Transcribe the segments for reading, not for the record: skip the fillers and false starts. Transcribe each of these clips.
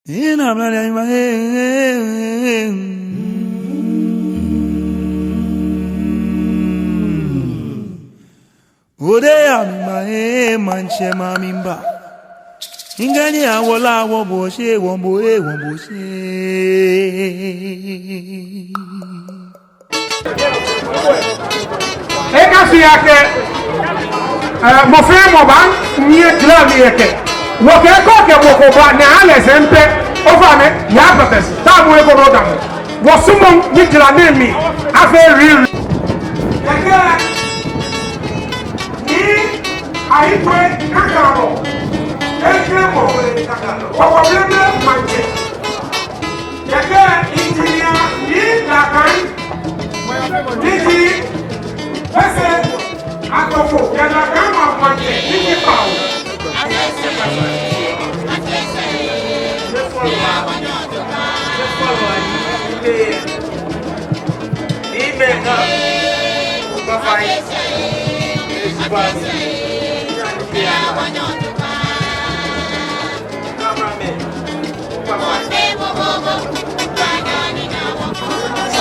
In a blood in my head. Ode amae manche mamimba. Ingani awola woboshe womboe womboshe. Eka siyake mofre moban niye klami yake. Woke koke wokoba na ale sempe ofane ya pepes. Tamu eko no damu. Wosumo ni klami mi afe real. Ahitwe kakabo ekre mofre kakabo wawableme manje yake injinia ni lakan niji pese atofo ya lakan manje niji pao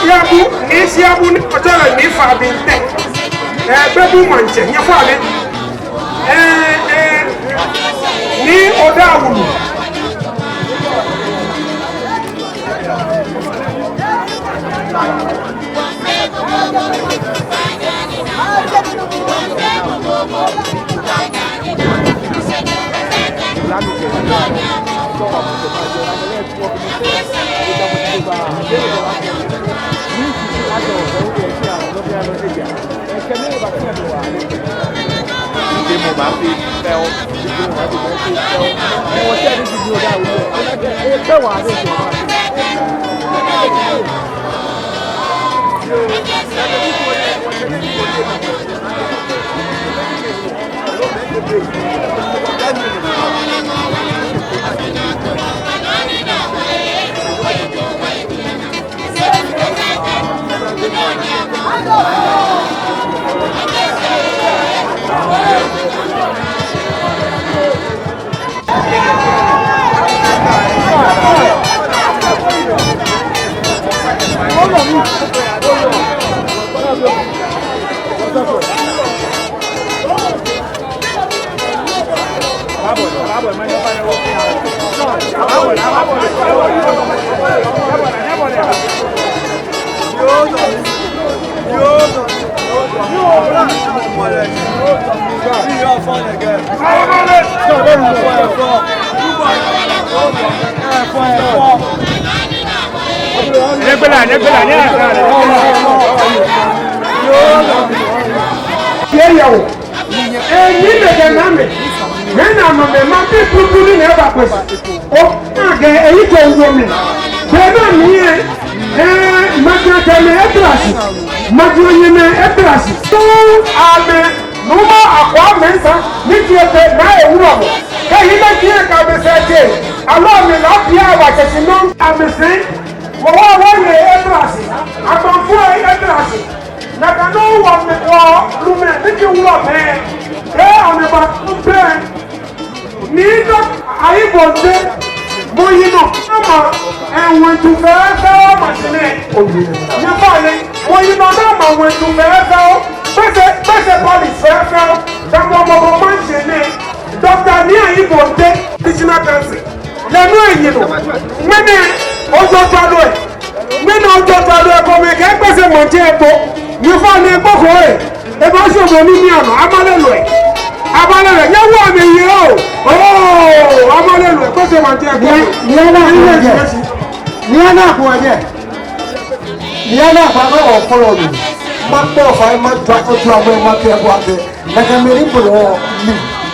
Siabu, ni siabu ni kotala ni fa binte. Bebu manche, nya fa le. Ni odawu.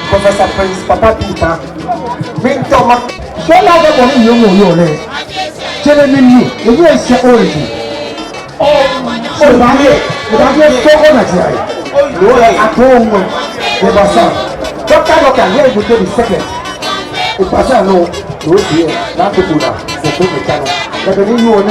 Professor Prince Papa Peter, Victor Mac. So now the one you know you're telling me you will say origin. Oh, that's so honest. You are at home with the son. Doctor, here you go the second. If I say no, you will be not to do that. So put the channel. But then you will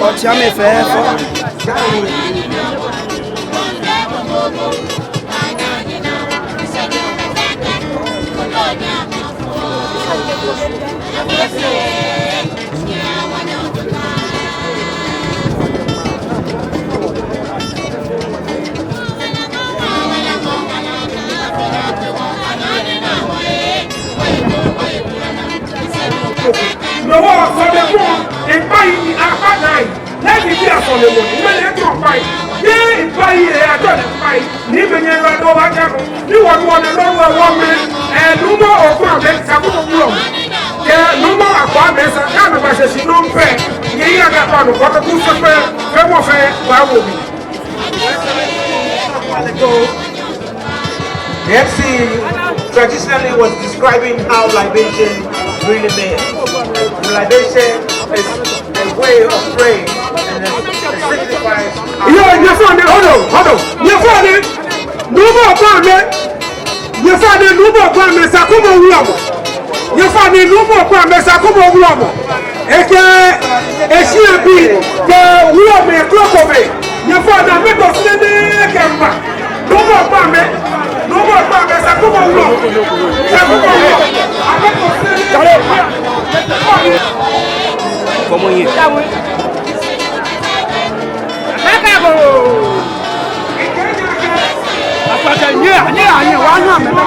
Ọtí àmì fẹ́ fọ́. Lọ́wọ́ ọ̀sọ̀dẹ̀ fún ìbáyìí ní apádáì lẹ́yìn tí àsọ̀lẹ̀ wò ní mẹ́lẹ̀ tí wọ́n báyìí yé ìbáyìí ẹ̀ àjọ̀dẹ̀ báyìí níbi yẹn lọ tó bá jáde níwọ̀n wọn ni lọ́wọ́ ẹ̀wọ́ mi ẹ̀ẹ́dúnmọ́ ògùn àmì sàkóso wúlọ̀ kẹ númọ̀ àpò àmì sà káàmì bá ṣe sí ló ń fẹ́ yíyí àgàtọ̀ ànù kọ́tọ́ kú sọ pé fẹ́ wọ́n fẹ́ wà wò mí. The MC traditionally was describing how libation really made. Libation is a way of praying and it signifies. Yẹ fún mi hold on yẹ fún mi númọ̀ ọ̀pọ̀ àmì yẹ fún mi númọ̀ ọ̀pọ̀ àmì sàkóso wúlọ̀ mọ̀ yẹ fún mi númọ̀ ọ̀pọ̀ àmì sàkóso wúlọ̀ mọ̀ eke esi ebi ke wúlọ̀ mi kúrọ̀kọ̀ mi yẹ fún mi àmì bọ̀ sílẹ̀ ní kẹ̀mbà númọ̀ ọ̀pọ̀ àmì númọ̀ ọ̀pọ̀ àmì sàkóso wúlọ̀ sàkóso wúlọ̀ àmì bọ̀ sílẹ̀ ní kẹ̀mbà. Como yẹ. Apàtà ní àyè wà nù àmì náà.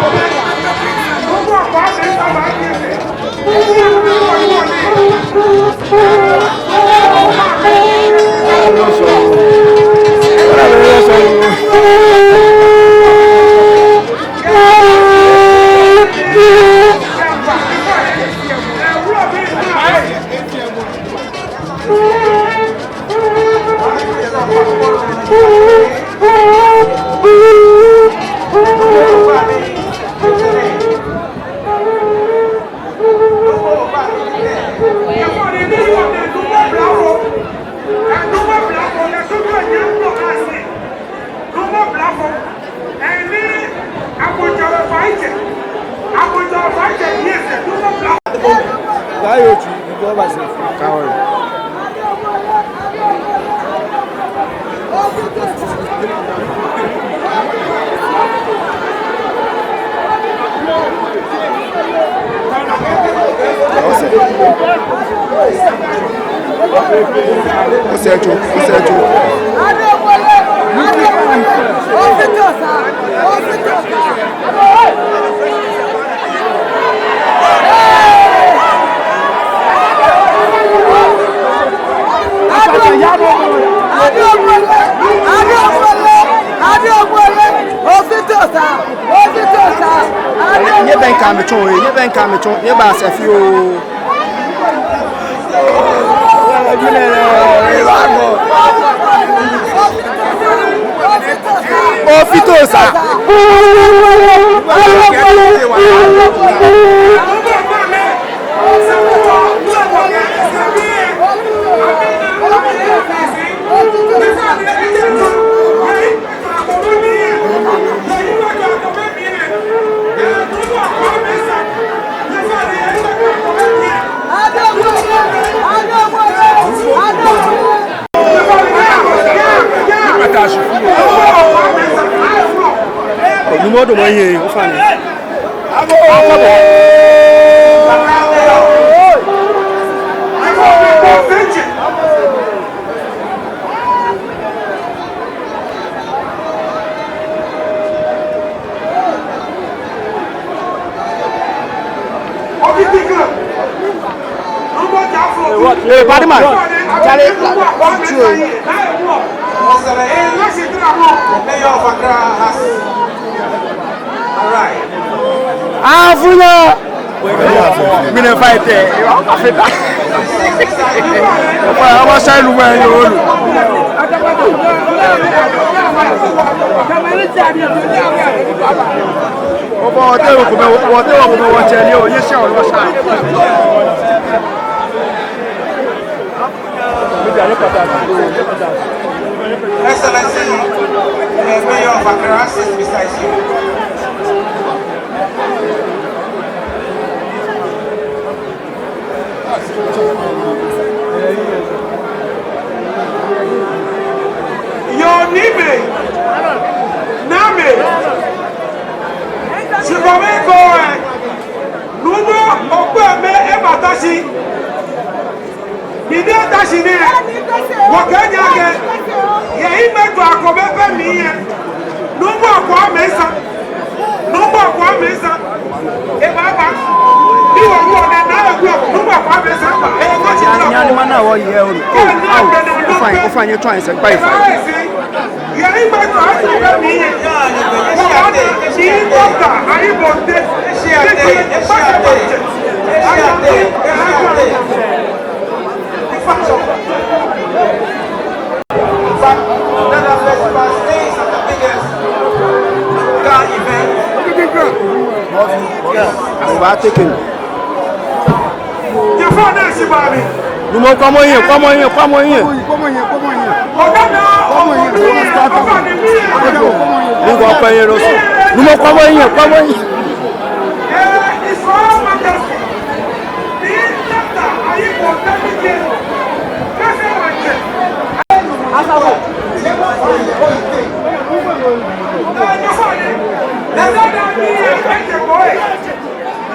Excellency, the Mayor of Accra sits beside you. Your Nibe, Name, Shigomeko, Nuno, Okwame, Ebatashi, Nidea Tashine, Wakanyake, Yahime to Akobebe Mie, Numbo Akwa Mesa, Numbo Akwa Mesa, Ebaba, you are one and another Numbo Akwa Mesa, Fine, you're trying to say, bye. Yahime to Akobebe Mie, Come on here.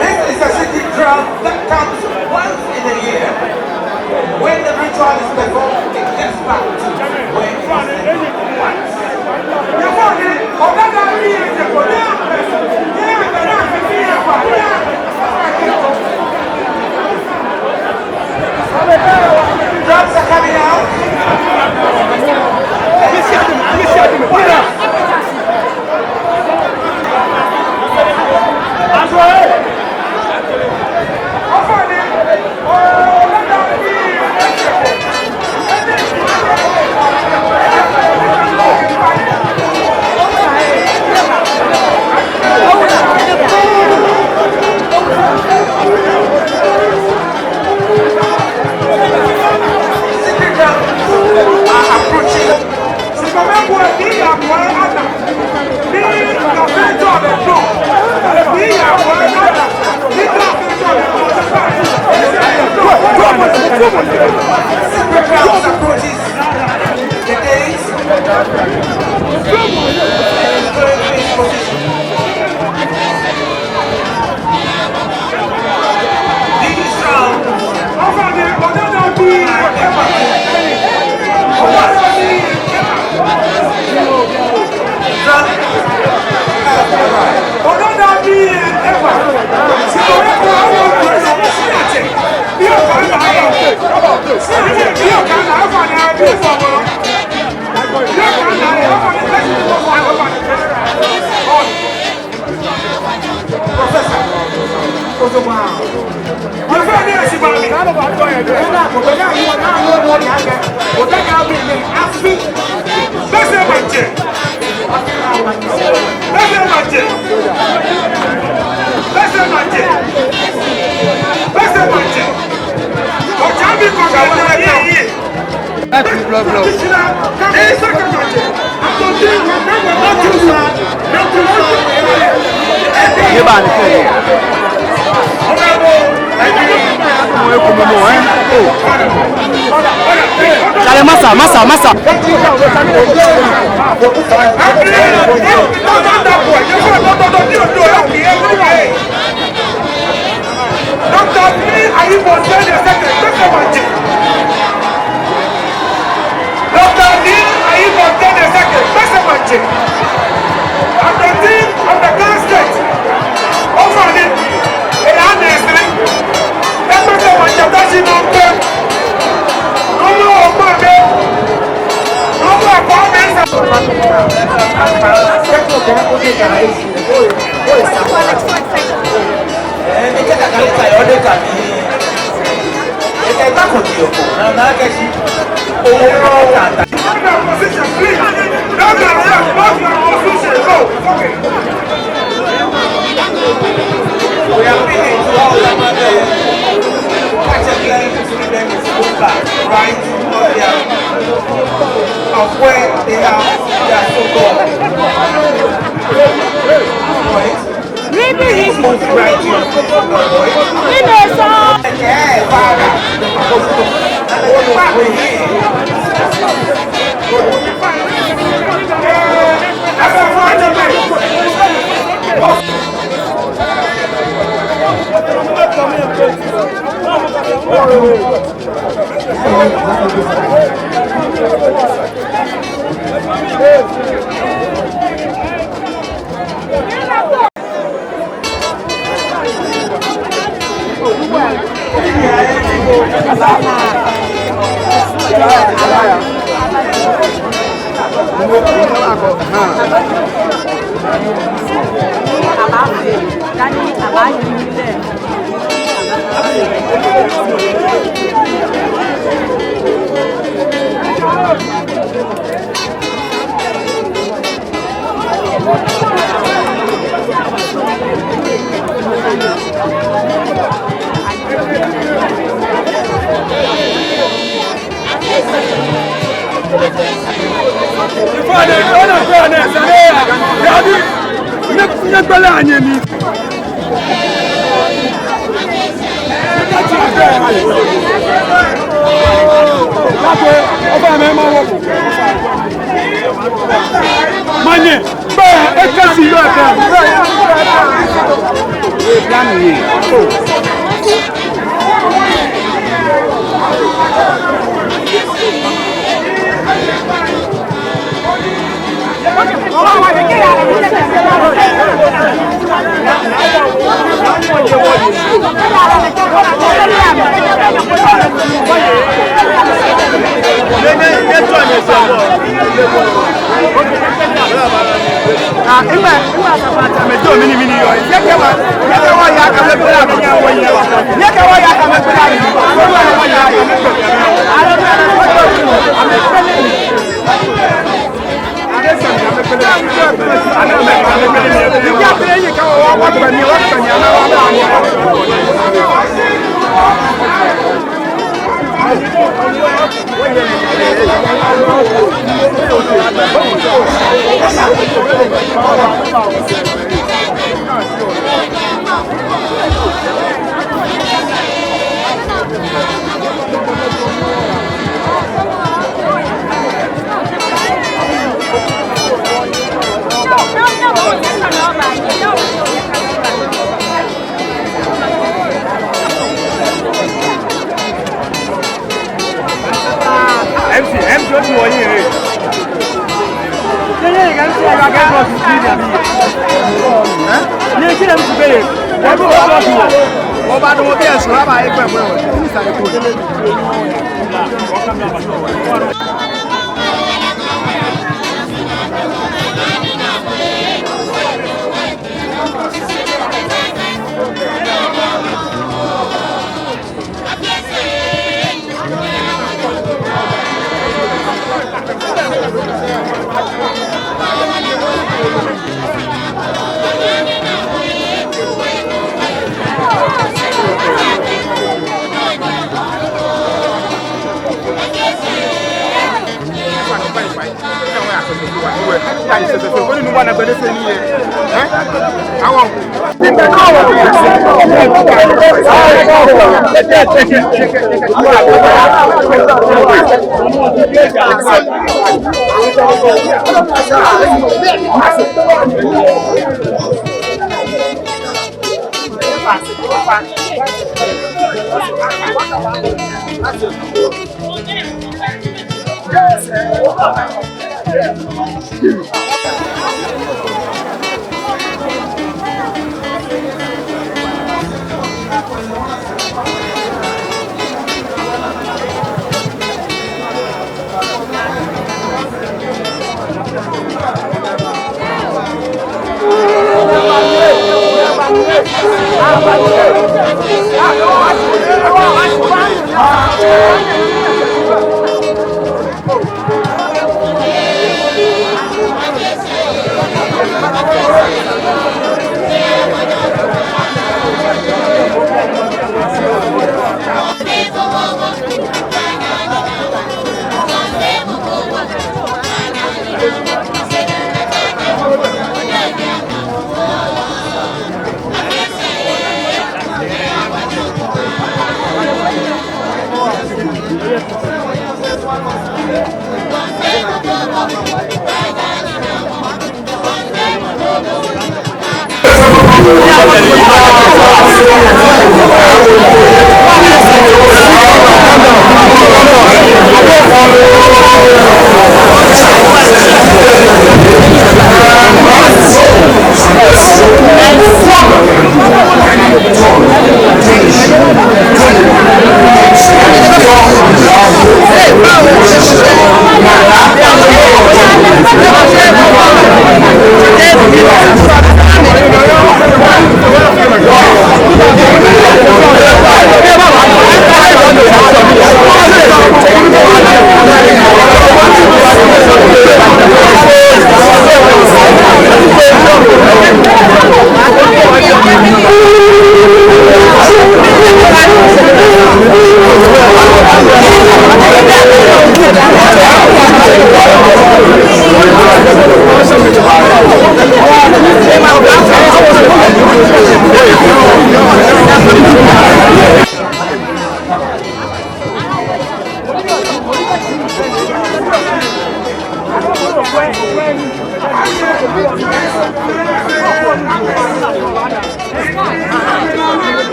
This is a city drum that comes once in a year. When the ritual is performed, it gets back to where it was once. Massa. MC Ọba ni mo bí ẹ̀sùn lábàá ẹgbẹ́ ẹ̀mọ́ ẹ̀wọ̀n ní ìsàlẹ̀ kò délé.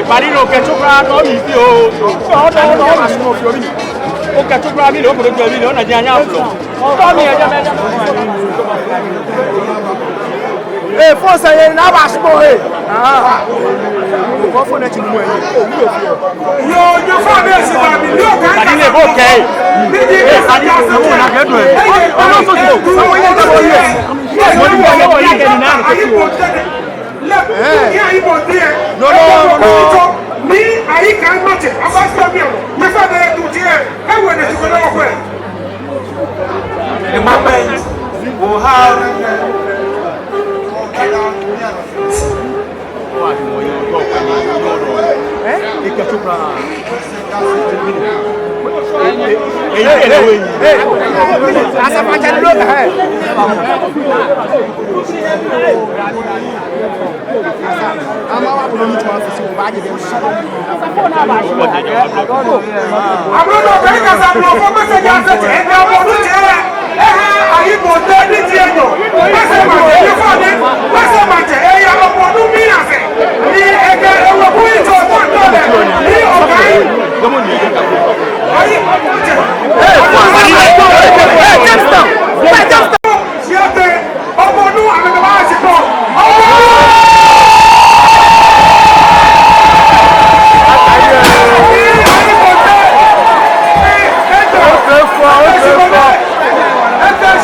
Marino che sopra no mi dio. No, ma sono fiori. O che sopra mi lo per dire non è già Força aí, na baixa morrer. Qual foi o time morrer? Yo fome esse babi, yo kan. Tadi le bo kai. Tadi mo na ke do. Ọmọ tó tó, sọ wọ́n yẹ kí wọ́n yẹ. Mo ní wọ́n yẹ wọ́n yẹ kí ni na. Ayibo tẹ́lẹ̀. Ní ayibo díẹ̀. No. Ní àyíká mọ̀tẹ̀, abáṣọ́ mi ọ̀, mẹ́fà bẹ̀rẹ̀ tó tiẹ̀, ẹ̀wọ̀n ẹ̀ ti kọ́ lọ́wọ́ fún ẹ̀. Ìmọ̀ bẹ́ẹ̀ wò ha Ẹ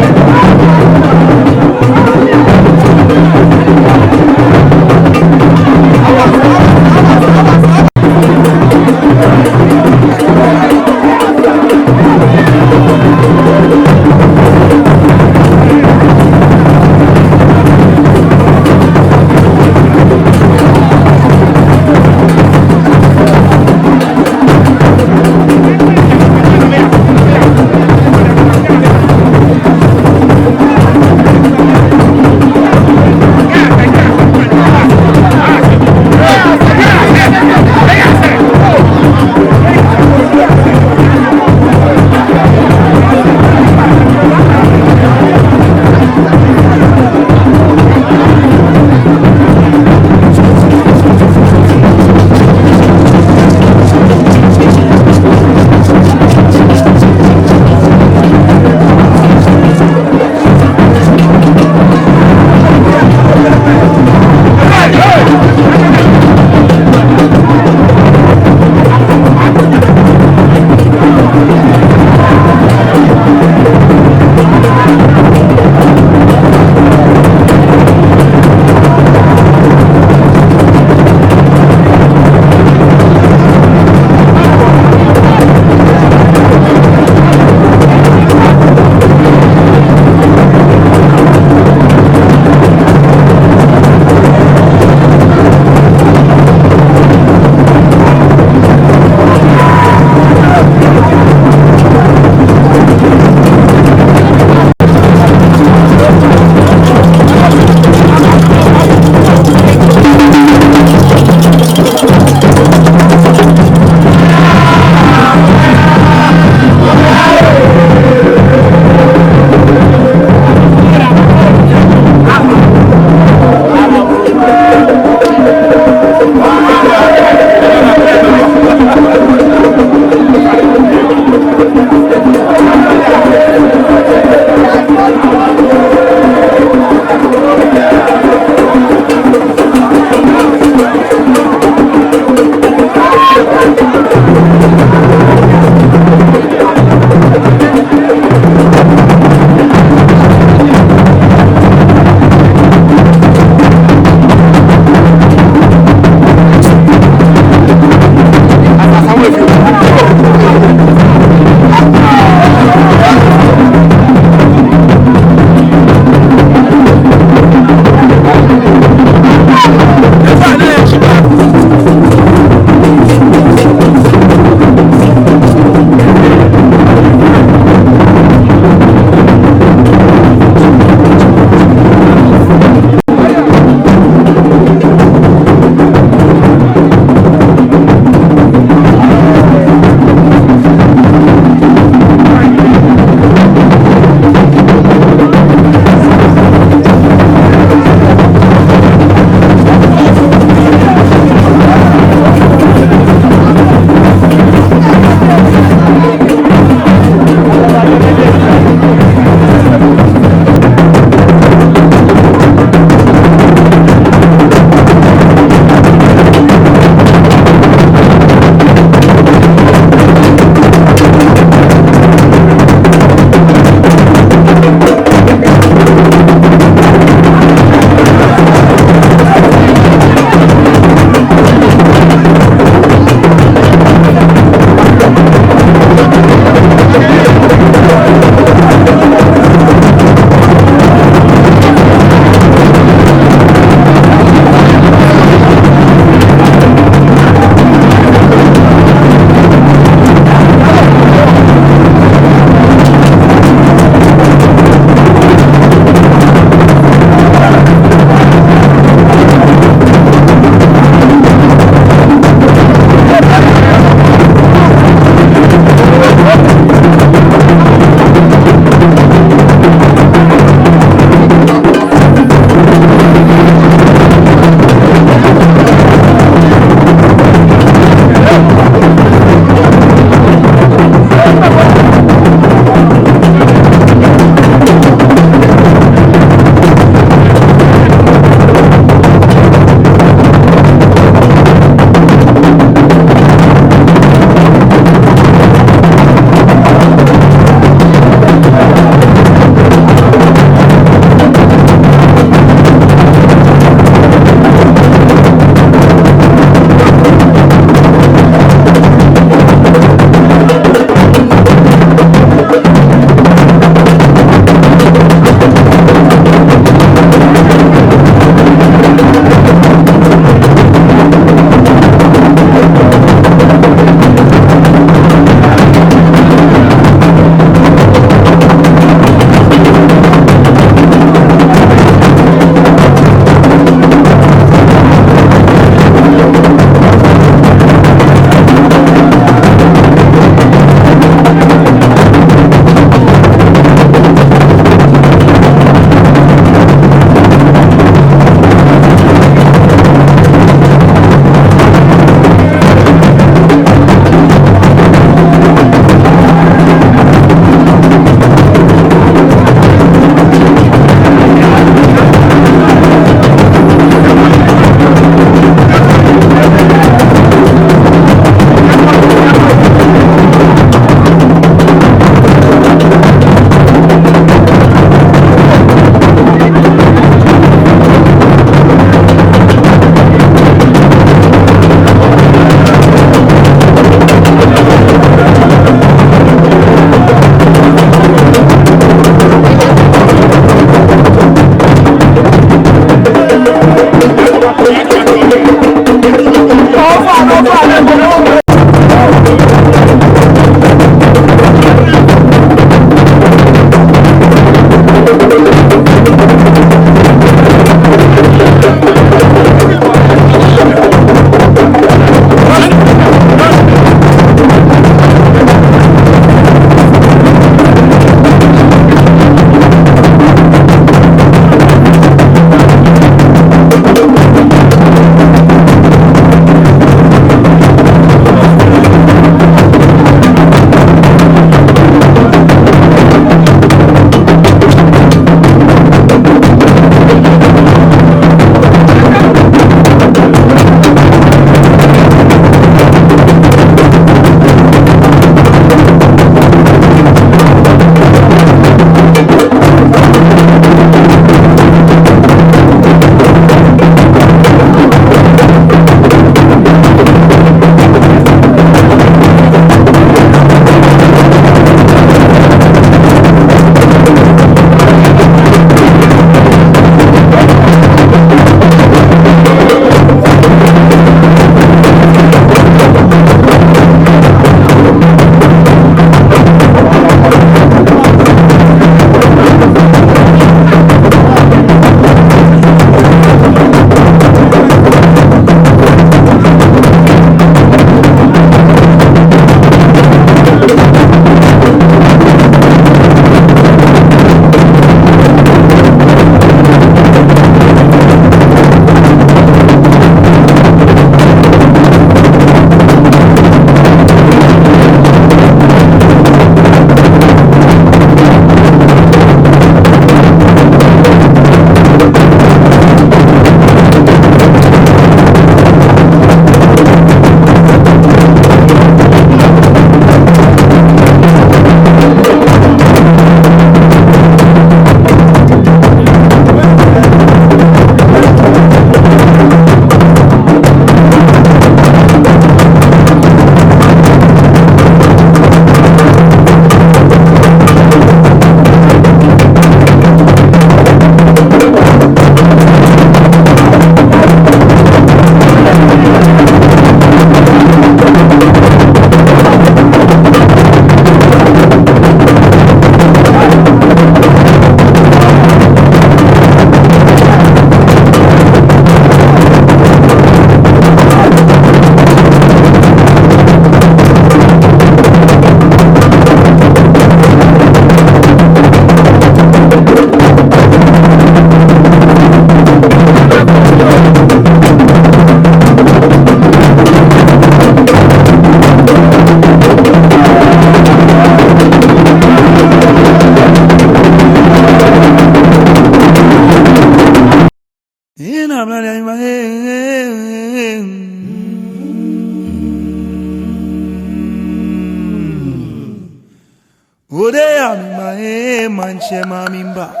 Ode ya mi ma manche ma mimba.